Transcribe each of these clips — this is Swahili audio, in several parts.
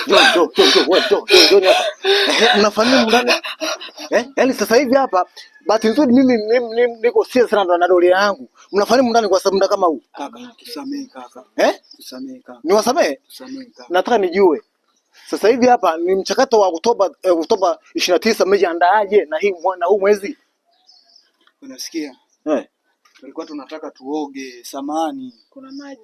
Njoo hapa. Mnafanya ndani? Yaani sasa hivi hapa bahati nzuri mimi niko serious sana na doria yangu. Mnafanya ndani kwa sababu muda kama huu. Kaka, tusamee kaka. Tusamee kaka. Niwasamee? Tusamee kaka. Nataka nijue. Sasa hivi hapa ni mchakato wa Oktoba 29 mmejiandaaje na huu mwezi? Unasikia? Tulikuwa tunataka tuoge, samani, kuna maji.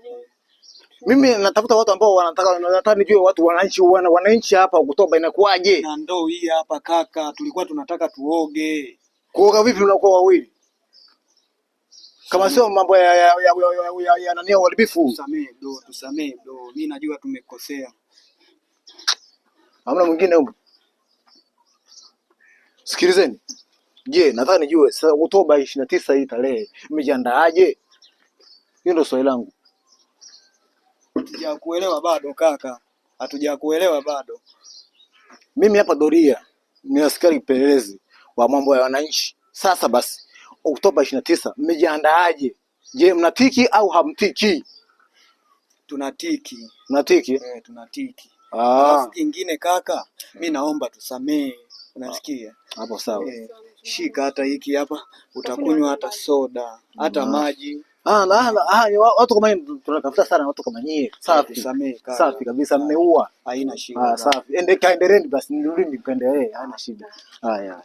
Mimi natafuta watu ambao nataka nijue watu wananchi hapa Oktoba inakuaje? Na ndoo hii hapa kaka, tulikuwa tunataka tuoge. Kuoga vipi mnakuwa wawili? Kama sio mambo ya nani uharibifu. Tusamee do. Mimi najua tumekosea. Hamna mwingine huko. Sikilizeni. Je, nataka nijue sasa Oktoba 29 hii tarehe mmejiandaaje? Hiyo ndio swali langu. Hatujakuelewa bado kaka. Hatujakuelewa bado. Mimi hapa doria ni askari pelelezi wa mambo ya wananchi. Sasa basi Oktoba 29 mmejiandaaje? Je, mnatiki au hamtiki? Tunatiki. Mnatiki? Tunatiki. Alafu kingine kaka, mimi naomba tusamee. Unasikia? Hapo sawa. Shika hata hiki hapa, utakunywa hata soda, hata maji. Watu kama tunatafuta sana watu kama nyie. Safi. Tusamee kaka. Safi kabisa, mmeua. Haina shida. Safi. Endeleni basi, nirudi nikaendelee, haina shida. Haya.